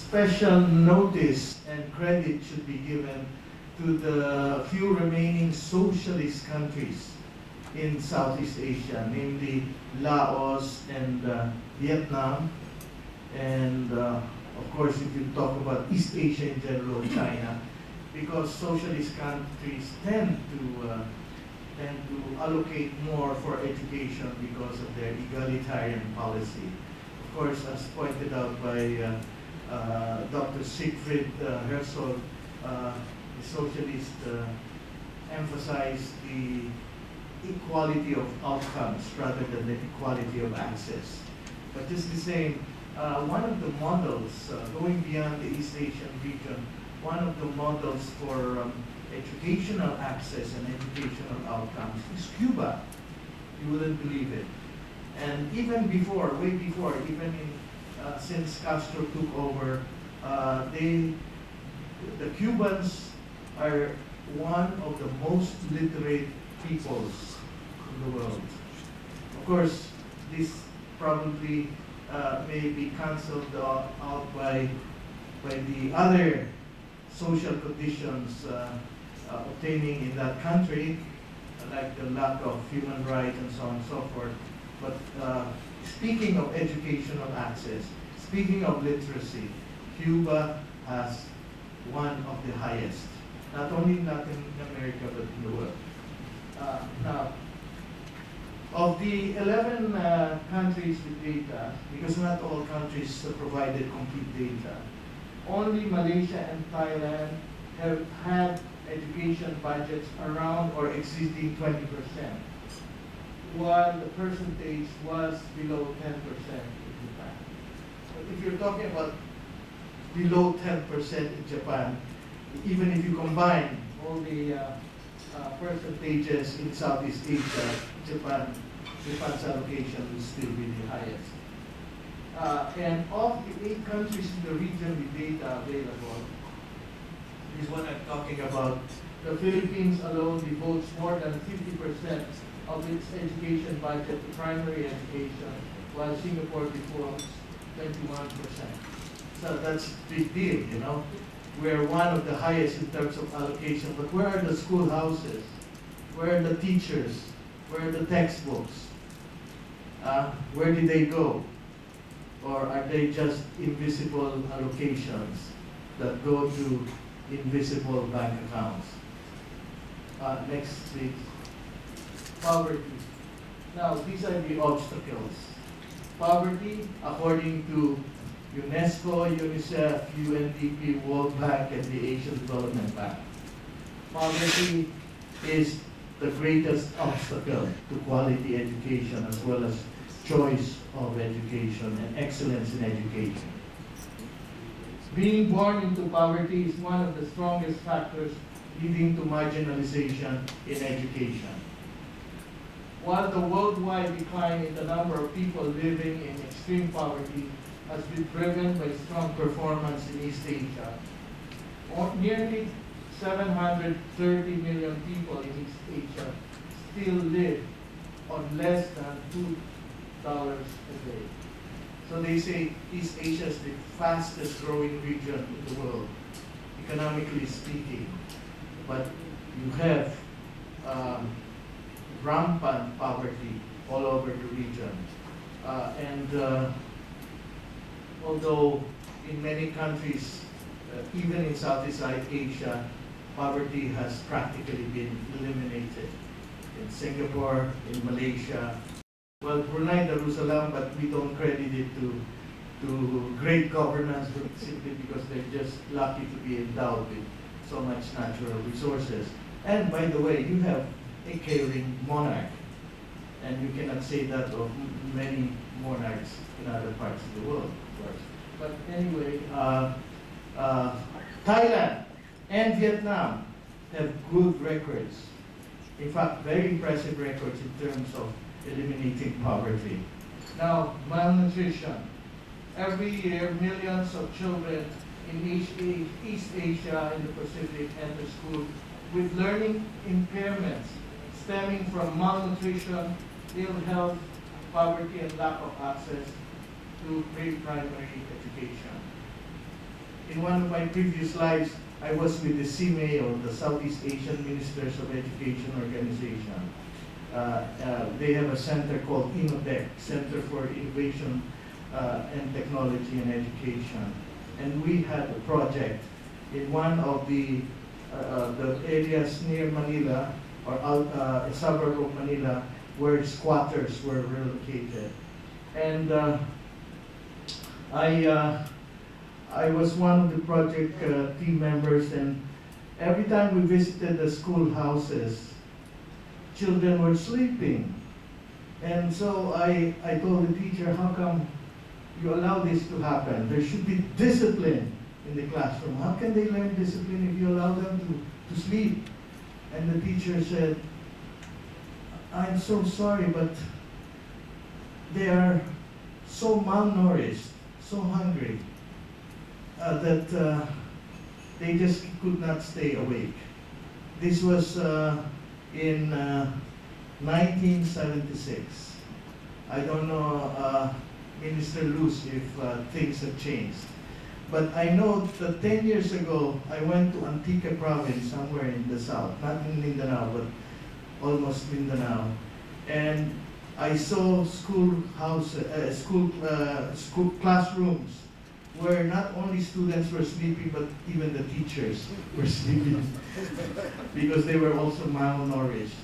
special notice and credit should be given to the few remaining socialist countries in Southeast Asia, namely Laos and Vietnam, and of course if you talk about East Asia in general, China, because socialist countries tend to allocate more for education because of their egalitarian policy. Of course, as pointed out by Dr. Siegfried Herzog, the socialists emphasize the equality of outcomes rather than the equality of access. But just the same, one of the models, going beyond the East Asian region, one of the models for educational access and educational outcomes is Cuba. You wouldn't believe it. And even before, way before, even since Castro took over, the Cubans are one of the most literate peoples in the world. Of course, this probably may be cancelled out by the other social conditions obtaining in that country, like the lack of human rights and so on and so forth. But speaking of educational access, speaking of literacy, Cuba has one of the highest, not only in Latin America, but in the world. Now, of the 11 countries with data, because not all countries provided complete data, only Malaysia and Thailand have had education budgets around or exceeding 20%, while the percentage was below 10% in Japan. But if you're talking about below 10% in Japan, even if you combine all the percentages in Southeast Asia, Japan's allocation will still be the highest. And of the 8 countries in the region with data available, is what I'm talking about. The Philippines alone devotes more than 50% of its education budget to primary education, while Singapore devotes 21%. So that's a big deal, you know. We're one of the highest in terms of allocation, but where are the schoolhouses? Where are the teachers? Where are the textbooks? Where did they go? Or are they just invisible allocations that go to invisible bank accounts? Next, please. Poverty. Now, these are the obstacles. Poverty, according to UNESCO, UNICEF, UNDP, World Bank, and the Asian Development Bank. Poverty is the greatest obstacle to quality education as well as choice of education and excellence in education. Being born into poverty is one of the strongest factors leading to marginalization in education. While the worldwide decline in the number of people living in extreme poverty has been driven by strong performance in East Asia, nearly 730 million people in East Asia still live on less than $2 a day. So they say East Asia is the fastest growing region in the world, economically speaking. But you have rampant poverty all over the region. Although in many countries, even in Southeast Asia, poverty has practically been eliminated. In Singapore, in Malaysia, well, Brunei Darussalam, but we don't credit it to great governance simply because they're just lucky to be endowed with so much natural resources. And by the way, you have a caring monarch, and you cannot say that of many monarchs in other parts of the world, of course. But anyway, Thailand and Vietnam have good records. In fact, very impressive records in terms of eliminating poverty. Now, malnutrition. Every year, millions of children in East Asia and the Pacific enter school with learning impairments stemming from malnutrition, ill health, poverty, and lack of access to pre-primary education. in one of my previous lives, I was with the CMA, or the Southeast Asian Ministers of Education Organization. They have a center called INOTEC, Center for Innovation and Technology and Education. And we had a project in one of the areas near Manila, or a suburb of Manila, where squatters were relocated. And I was one of the project team members, and every time we visited the schoolhouses, children were sleeping. And so I told the teacher, how come you allow this to happen? There should be discipline in the classroom. How can they learn discipline if you allow them to sleep? And the teacher said, I'm so sorry, but they are so malnourished, so hungry, that they just could not stay awake. This was in 1976. I don't know, Minister Luz, if things have changed. But I know that 10 years ago, I went to Antique Province, somewhere in the south, not in Mindanao, but almost Mindanao. And I saw school classrooms where not only students were sleeping, but even the teachers were sleeping because they were also malnourished.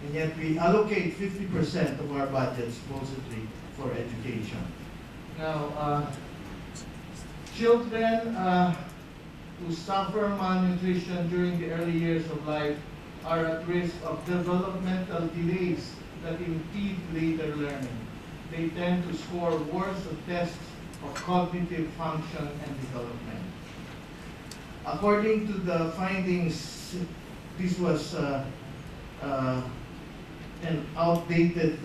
And yet we allocate 50% of our budget supposedly for education. Now, children who suffer malnutrition during the early years of life are at risk of developmental delays that impede later learning. They tend to score worse on tests of cognitive function and development. According to the findings, this was an outdated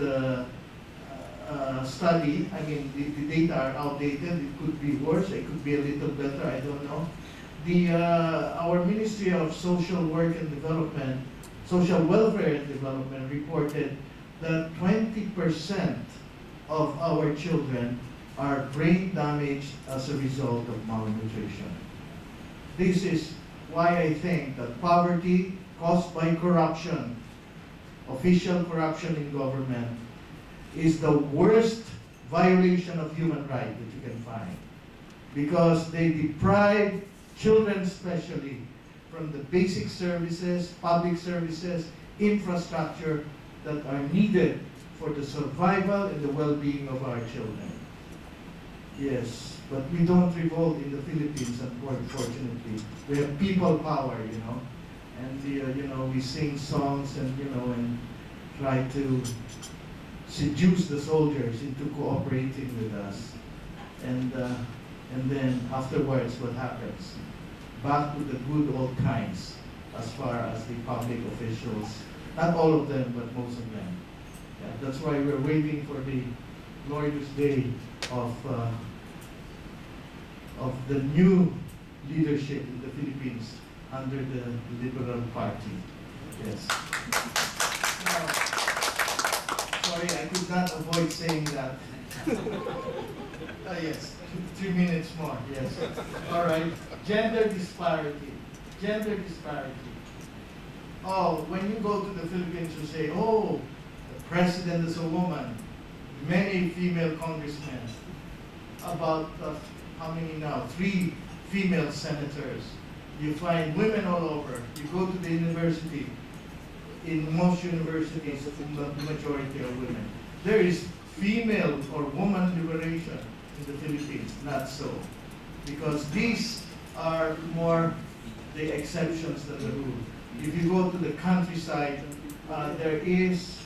study. I mean, the data are outdated. It could be worse. It could be a little better. I don't know. Our Ministry of Social Work and Development, Social Welfare and Development reported that 20% of our children are brain damaged as a result of malnutrition. This is why I think that poverty caused by corruption, official corruption in government, is the worst violation of human rights that you can find, because they deprive children especially from the basic services, public services, infrastructure that are needed for the survival and the well-being of our children. Yes, but we don't revolt in the Philippines, unfortunately. We have people power, you know, and we sing songs and and try to seduce the soldiers into cooperating with us, and then afterwards, what happens? Back to the good old times, as far as the public officials. Not all of them, but most of them. Yeah, that's why we're waiting for the glorious day of the new leadership in the Philippines under the Liberal Party. Yes. Now, sorry, I could not avoid saying that. Yes, 3 minutes more. Yes. All right. Gender disparity. Gender disparity. Oh, when you go to the Philippines, you say, oh, the president is a woman, many female congressmen, about how many now? 3 female senators. You find women all over. You go to the university, in most universities, the majority are women. There is female or woman liberation in the Philippines, not so. Because these are more the exceptions than the rule. If you go to the countryside, there is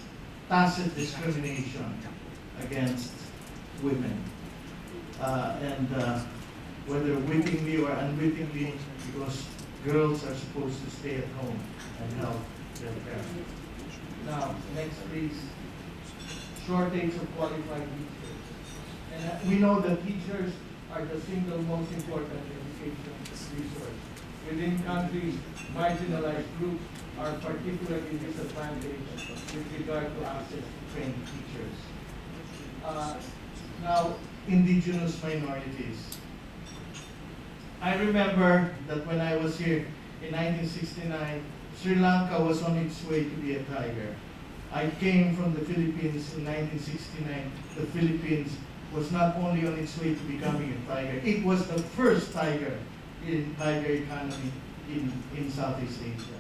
tacit discrimination against women. Whether wittingly or unwittingly, because girls are supposed to stay at home and help their parents. Now, next please. Shortage of qualified teachers. And we know that teachers are the single most important education resource. Within countries, marginalized groups are particularly disadvantaged with regard to access to trained teachers. Now, indigenous minorities. I remember that when I was here in 1969, Sri Lanka was on its way to be a tiger. I came from the Philippines in 1969. The Philippines was not only on its way to becoming a tiger, it was the first tiger economy in Southeast Asia.